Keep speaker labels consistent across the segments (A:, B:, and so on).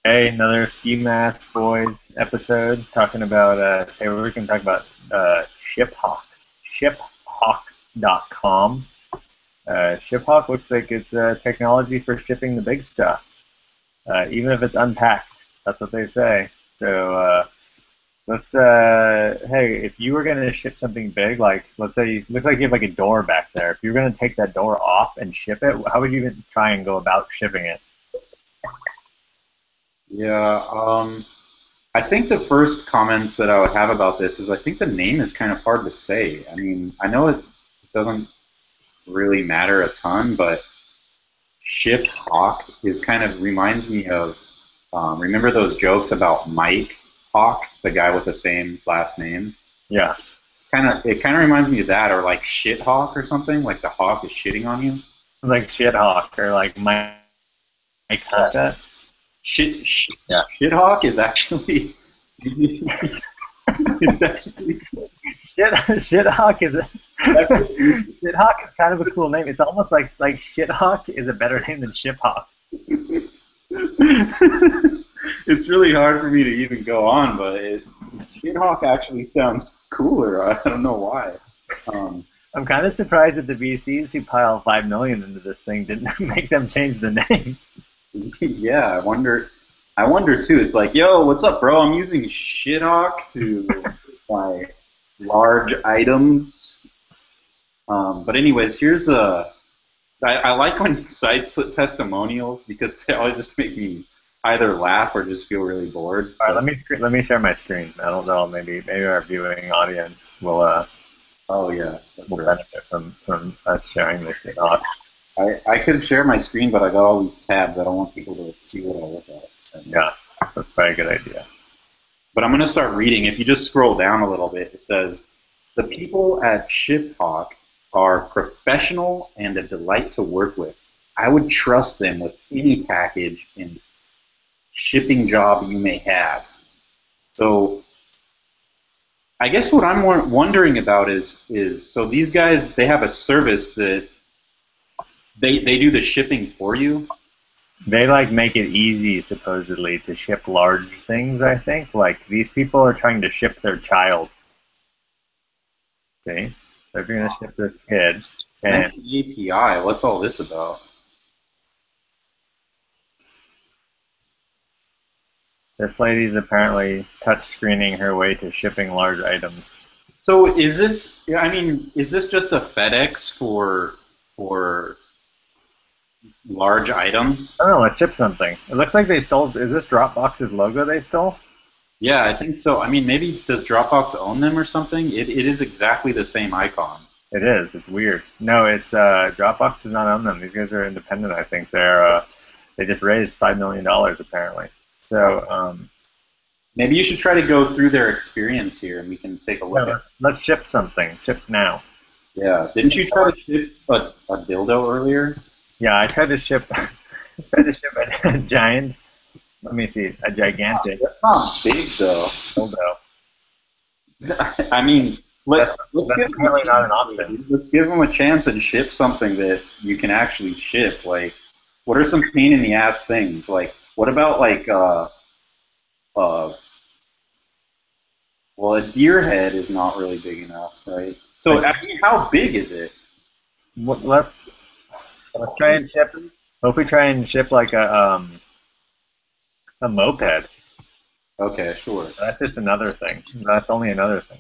A: Hey, another Ski Mask Boys episode talking about, hey, we're going to talk about Shiphawk. Shiphawk.com. Shiphawk looks like it's technology for shipping the big stuff, even if it's unpacked. That's what they say. So hey, if you were going to ship something big, like let's say, looks like you have like a door back there. If you're going to take that door off and ship it, how would you even try and go about shipping it?
B: Yeah, I think the first comments that I would have about this is I think the name is kind of hard to say. I mean, I know it doesn't really matter a ton, but Ship Hawk is kind of reminds me of remember those jokes about Mike Hawk, the guy with the same last name?
A: Yeah,
B: It kind of reminds me of that, or like Shit Hawk or something, like the hawk is shitting on you.
A: like Shithawk or like Mike Hunt. Yeah.
B: Shit Hawk is actually it's actually
A: Shithawk is
B: that's
A: Shithawk is kind of a cool name. It's almost like Shithawk is a better name than Shiphawk.
B: it's really hard for me to even go on, but Shithawk actually sounds cooler. I don't know why. Um,
A: I'm kind of surprised that the VCs who pile 5 million into this thing didn't make them change the name.
B: yeah, I wonder. I wonder too. It's like, yo, what's up, bro? I'm using Shithawk to my large items. But anyways, here's a. I like when sites put testimonials because they always just make me either laugh or just feel really bored.
A: All right,
B: But
A: let me share my screen. I don't know, maybe our viewing audience
B: oh yeah, that's
A: will
B: right.
A: benefit from us sharing this Shithawk.
B: I could share my screen, but I got all these tabs. I don't want people to see what I look at.
A: Yeah, that's probably a good idea.
B: But I'm going to start reading. If you just scroll down a little bit, it says, the people at Shiphawk are professional and a delight to work with. I would trust them with any package and shipping job you may have. So I guess what I'm wondering about is so these guys, they have a service that they do the shipping for you.
A: They like make it easy supposedly to ship large things, I think. Like these people are trying to ship their child. See? So if you're gonna ship this kid and
B: Nice API. What's all this about?
A: this lady's apparently touch screening her way to shipping large items.
B: So is this? Yeah, I mean, is this just a FedEx for large items?
A: I don't know, let's ship something. It looks like they stole, is this Dropbox's logo they stole?
B: Yeah, I think so. I mean, maybe does Dropbox own them or something? It is exactly the same icon.
A: It is, it's weird. No, it's Dropbox does not own them. These guys are independent, I think. They just raised $5 million apparently. So
B: Maybe you should try to go through their experience here, and we can take a look at.
A: let's ship something. Ship now.
B: Yeah, didn't you try to ship a dildo earlier?
A: Yeah, I tried to ship tried to ship a giant, let me see, a gigantic
B: That's not big though.
A: dildo.
B: I mean, let's
A: That's
B: give them a
A: apparently not
B: chance.
A: an option.
B: Let's give them a chance and ship something that you can actually ship. Like, what are some pain in the ass things? Like, what about like uh well, a deer head is not really big enough, right? So, I mean, how big is it?
A: Let's try and ship. What if we try and ship like a moped?
B: Okay, sure.
A: That's just another thing. That's only another thing.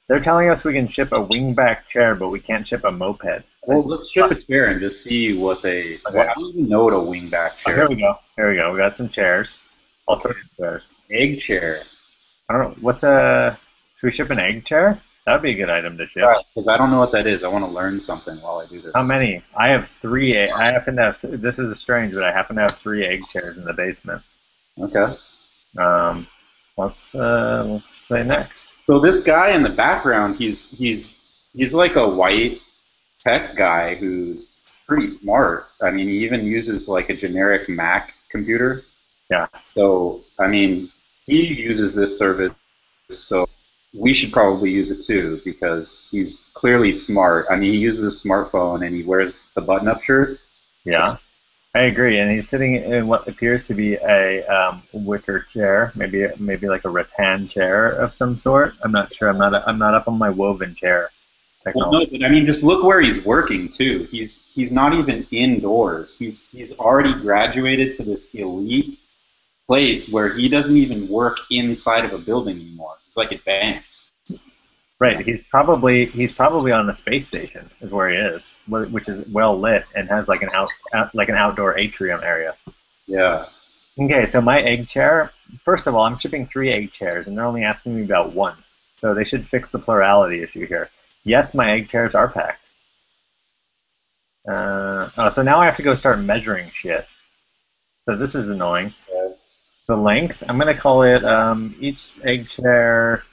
A: They're telling us we can ship a wingback chair, but we can't ship a moped.
B: Well, let's ship a chair and just see what they.
A: Okay.
B: I don't even know what a wingback
A: Oh,
B: chair.
A: here we go. Here we go. We got some chairs. All sorts of chairs.
B: Egg chair.
A: I don't know. What's a? Should we ship an egg chair? That would be a good item to ship.
B: Because I don't know what that is. I want to learn something while I do this.
A: How many? I have three. I happen to have. This is strange, but I happen to have three egg chairs in the basement.
B: Okay.
A: Um, let's say next.
B: So this guy in the background, he's like a white tech guy who's pretty smart. I mean, he even uses like a generic Mac computer.
A: Yeah.
B: So I mean, he uses this service, so we should probably use it too because he's clearly smart. I mean, he uses a smartphone and he wears the button-up shirt.
A: Yeah. I agree, and he's sitting in what appears to be a wicker chair, maybe like a rattan chair of some sort. I'm not sure. I'm not up on my woven chair
B: Well, no,
A: technology.
B: but I mean, just look where he's working too. He's not even indoors. He's already graduated to this elite place where he doesn't even work inside of a building anymore. It's like advanced. You
A: Right.
B: know?
A: He's probably on a space station is where he is, which is well lit and has like like an outdoor atrium area.
B: Yeah.
A: Okay, so my egg chair. First of all, I'm shipping 3 egg chairs, and they're only asking me about one. So they should fix the plurality issue here. Yes, my egg chairs are packed. Oh, so now I have to go start measuring shit. So this is annoying. The length, I'm going to call it each egg chair.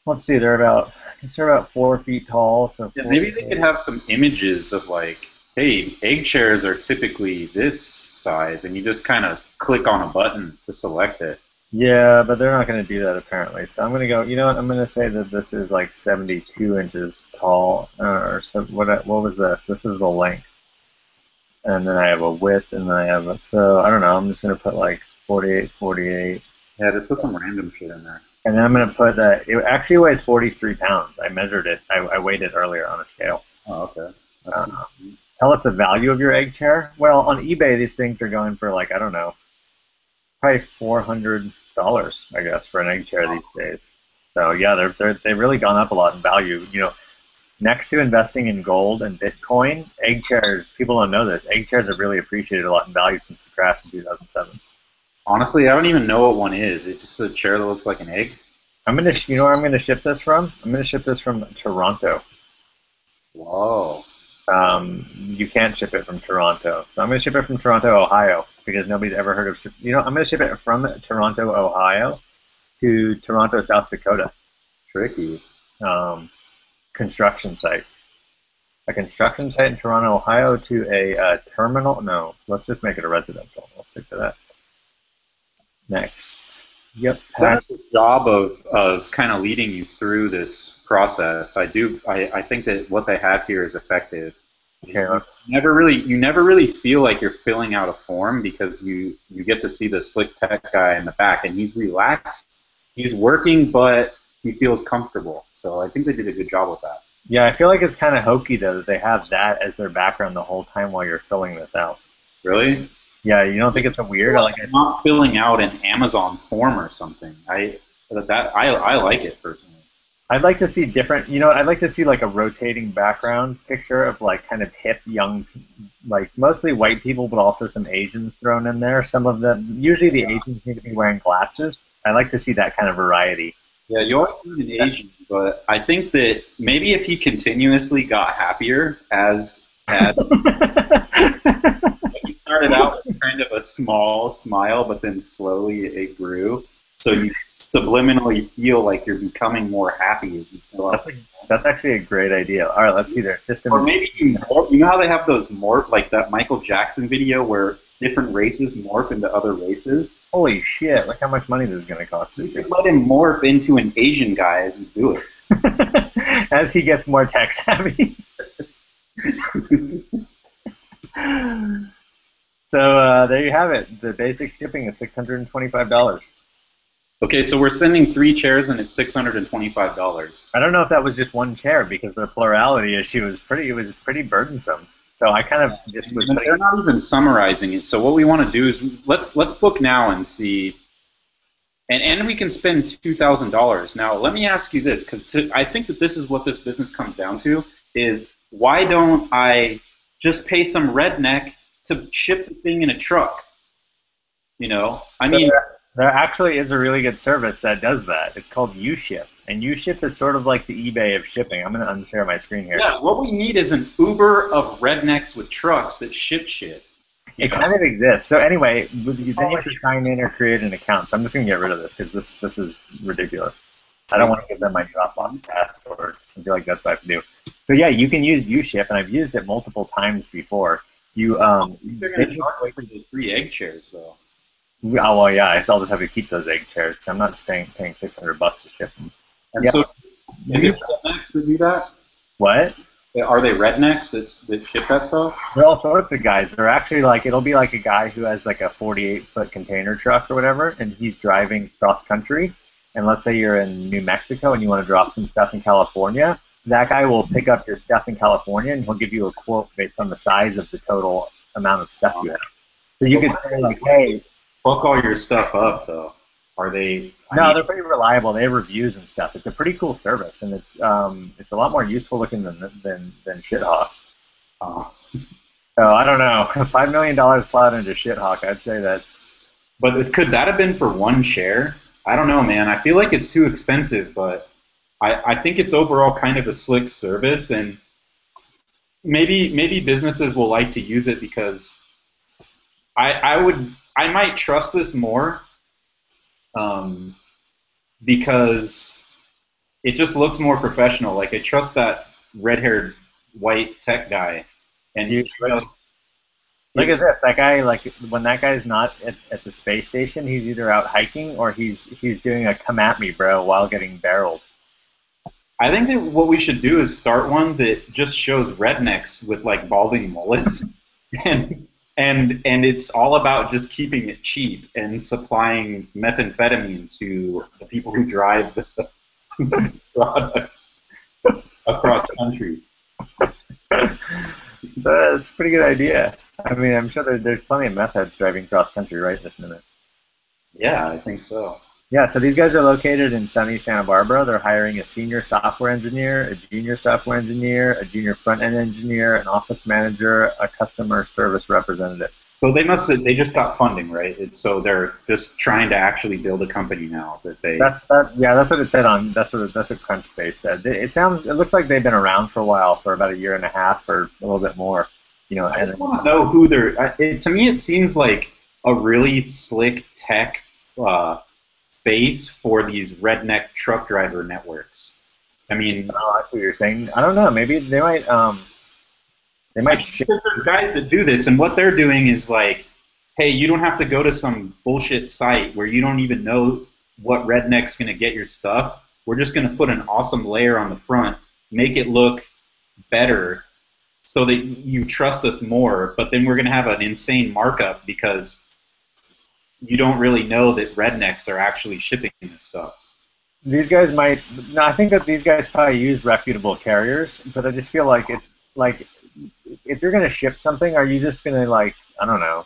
A: Let's see, I guess they're about 4 feet tall. So
B: Yeah,
A: four.
B: maybe they could have some images of like, hey, egg chairs are typically this size, and you just kind of click on a button to select it.
A: Yeah, but they're not going to do that apparently. So I'm going to go. You know what? I'm going to say that this is like 72 inches tall, or so. What was this? This is the length, and then I have a width, and then I have a. So I don't know. I'm just going to put like 48, 48.
B: Yeah, just put some random shit in there.
A: And then I'm going to put it actually weighs 43 pounds. I measured it. I weighed it earlier on a scale.
B: Oh, okay. That's
A: Uh, Tell us the value of your egg chair. Well, on eBay, these things are going for like, I don't know, probably $400, I guess, for an egg chair these days. So yeah, they've really gone up a lot in value. Next to investing in gold and Bitcoin, egg chairs, people don't know this, egg chairs have really appreciated a lot in value since the crash in 2007.
B: Honestly, I don't even know what one is. It's just a chair that looks like an egg.
A: You know where I'm gonna ship this from? I'm gonna ship this from Toronto.
B: Whoa.
A: You can't ship it from Toronto. So I'm going to ship it from Toronto, Ohio, because nobody's ever heard of. I'm going to ship it from Toronto, Ohio, to Toronto, South Dakota.
B: Tricky.
A: Um, construction site. A construction site in Toronto, Ohio, to a terminal. No, let's just make it a residential. We'll stick to that. Next. Yep.
B: Done a good job of kind of leading you through this process. I think that what they have here is effective.
A: Okay.
B: You never really feel like you're filling out a form because you get to see the slick tech guy in the back and he's relaxed. He's working, but he feels comfortable. So I think they did a good job with that.
A: Yeah, I feel like it's kind of hokey though that they have that as their background the whole time while you're filling this out.
B: Really?
A: Yeah, you don't think it's a weird?
B: I'm not filling out an Amazon form or something. I like it personally.
A: I'd like to see different, I'd like to see like a rotating background picture of like kind of hip young, like mostly white people, but also some Asians thrown in there. Some of them, usually the Asians need to be wearing glasses. I like to see that kind of variety.
B: Yeah, you always see an Asian, but I think that maybe if he continuously got happier as he started out with kind of a small smile, but then slowly it grew. So you subliminally feel like you're becoming more happy as you fill out.
A: That's actually a great idea. All right, let's see their system.
B: Or maybe you know how they have those morph, like that Michael Jackson video where different races morph into other races?
A: Holy shit, look how much money this is going to cost.
B: You could let him morph into an Asian guy as you do
A: it. As he gets more tech savvy. So there you have it. The basic shipping is $625.
B: Okay, so we're sending 3 chairs and it's $625.
A: I don't know if that was just one chair because the plurality issue was pretty burdensome. So I kind of just was putting,
B: they're not even summarizing it. So what we want to do is let's book now and see, and we can spend $2,000. Now let me ask you this, because I think that this is what this business comes down to: is why don't I just pay some redneck to ship the thing in a truck? I mean.
A: There actually is a really good service that does that. It's called UShip, and UShip is sort of like the eBay of shipping. I'm going to unshare my screen here.
B: Yes, what we need is an Uber of rednecks with trucks that ship shit.
A: It kind of exists. So anyway, then you have to sign in or create an account. So I'm just going to get rid of this because this is ridiculous. I don't want to give them my Dropbox password. I feel like that's what I have to do. So yeah, you can use UShip, and I've used it multiple times before.
B: They're going to charge for those 3 egg chairs, though.
A: Oh, well, yeah, I still just have to keep those egg chairs. I'm not paying $600 to ship them.
B: And so, is it FedEx to do that?
A: What?
B: Are they rednecks that ship that stuff?
A: They're all sorts of guys. They're actually like it'll be like a guy who has like a 48-foot container truck or whatever, and he's driving cross country. And let's say you're in New Mexico and you want to drop some stuff in California. That guy will pick up your stuff in California and he'll give you a quote based on the size of the total amount of stuff you have. So you could say like, hey,
B: Hook all your stuff up though. Are they?
A: no, they're pretty reliable. They have reviews and stuff. It's a pretty cool service, and it's a lot more useful looking than Shiphawk.
B: Uh,
A: So I don't know. $5 million plowed into Shiphawk, I'd say that's.
B: but could that have been for one share? I don't know, man. I feel like it's too expensive, but I think it's overall kind of a slick service, and maybe businesses will like to use it because I might trust this more because it just looks more professional. Like I trust that red-haired white tech guy, and
A: Look at this. That guy, like when that guy's not at the space station, he's either out hiking or he's doing a come at me, bro, while getting barreled.
B: I think that what we should do is start one that just shows rednecks with like balding mullets, and it's all about just keeping it cheap and supplying methamphetamine to the people who drive the products across the country.
A: So it's a pretty good idea. I mean, I'm sure there's plenty of meth heads driving cross country right this minute.
B: Yeah, I think so.
A: Yeah, so these guys are located in sunny Santa Barbara. They're hiring a senior software engineer, a junior software engineer, a junior front-end engineer, an office manager, a customer service representative.
B: So they just got funding, right? So they're just trying to actually build a company now that they.
A: Yeah, that's what it said on. That's what Crunchbase said. It looks like they've been around for a while, for about a year and a half or a little bit more. You know,
B: I just want to know who they're. To me, it seems like a really slick tech face for these redneck truck driver networks. I mean,
A: oh, I see what you're saying. I don't know. Maybe they might. They might.
B: There's guys that do this, and what they're doing is like, hey, you don't have to go to some bullshit site where you don't even know what redneck's going to get your stuff. We're just going to put an awesome layer on the front, make it look better so that you trust us more, but then we're going to have an insane markup because you don't really know that rednecks are actually shipping this stuff.
A: These guys might. No, I think that these guys probably use reputable carriers, but I just feel like it's like if you're going to ship something, are you just going to like, I don't know.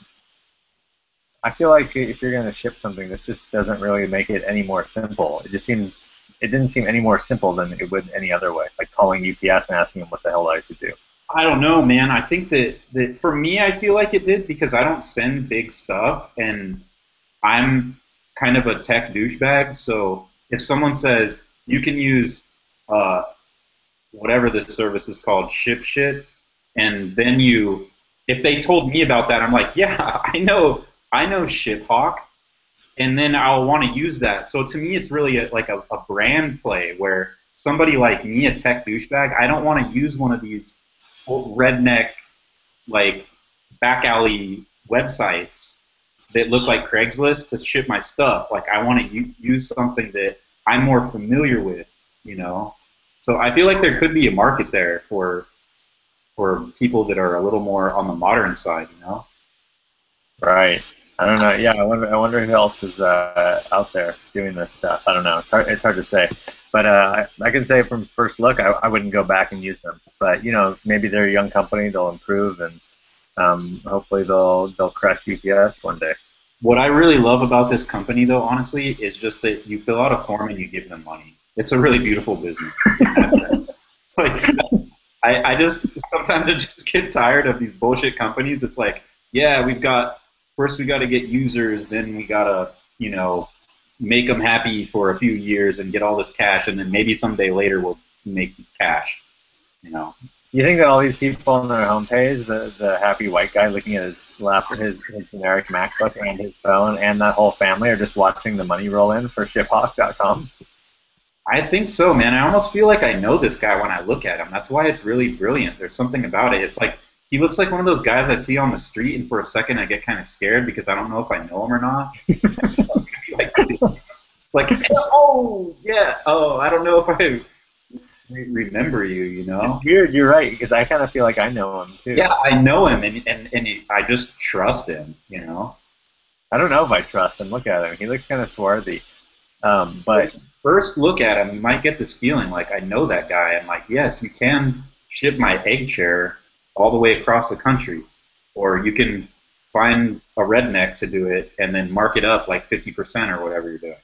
A: I feel like if you're going to ship something, this just doesn't really make it any more simple. It didn't seem any more simple than it would any other way, like calling UPS and asking them what the hell I should do.
B: I don't know, man. I think that for me, I feel like it did because I don't send big stuff, and I'm kind of a tech douchebag. So if someone says you can use whatever this service is called, ship shit, and then if they told me about that, I'm like, yeah, I know Shiphawk, and then I'll want to use that. So to me, it's really like a brand play where somebody like me, a tech douchebag, I don't want to use one of these redneck, like back alley websites that look like Craigslist to ship my stuff. Like I want to use something that I'm more familiar with, you know. So I feel like there could be a market there for people that are a little more on the modern side, you know.
A: Right. I don't know. Yeah, I wonder who else is out there doing this stuff. I don't know. It's hard to say. But I can say from first look, I wouldn't go back and use them. But you know, maybe they're a young company. They'll improve, and hopefully they'll crush UPS one day.
B: What I really love about this company, though, honestly, is just that you fill out a form and you give them money. It's a really beautiful business in that sense. Like, I just sometimes I just get tired of these bullshit companies. It's like, yeah, first we got to get users, then we got to, you know, make them happy for a few years and get all this cash, and then maybe someday later we'll make cash, you know.
A: You think that all these people on their homepage, the happy white guy looking at his laptop, his generic MacBook and his phone, and that whole family are just watching the money roll in for Shiphawk.com?
B: I think so, man. I almost feel like I know this guy when I look at him. That's why it's really brilliant. There's something about it. It's like he looks like one of those guys I see on the street, and for a second I get kind of scared because I don't know if I know him or not. like, oh, yeah. Oh, I don't know if I remember you, you
A: It's
B: know?
A: weird. You're right because I kind of feel like I know him too.
B: Yeah, I know him, I just trust him, you know?
A: I don't know if I trust him. Look at him. He looks kind of swarthy. But
B: First look at him, you might get this feeling like I know that guy. I'm like, yes, you can ship my egg chair all the way across the country, or you can find a redneck to do it and then mark it up like 50% or whatever you're doing.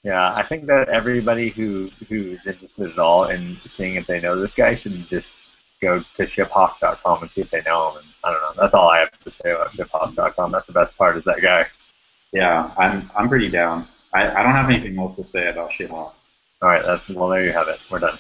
A: yeah, I think that everybody who's interested at all in seeing if they know this guy should just go to shiphawk.com and see if they know him. And I don't know. That's all I have to say about shiphawk.com. That's the best part is that guy.
B: Yeah, I'm pretty down. I don't have anything else to say about Shiphawk.
A: All right, well there you have it. We're done.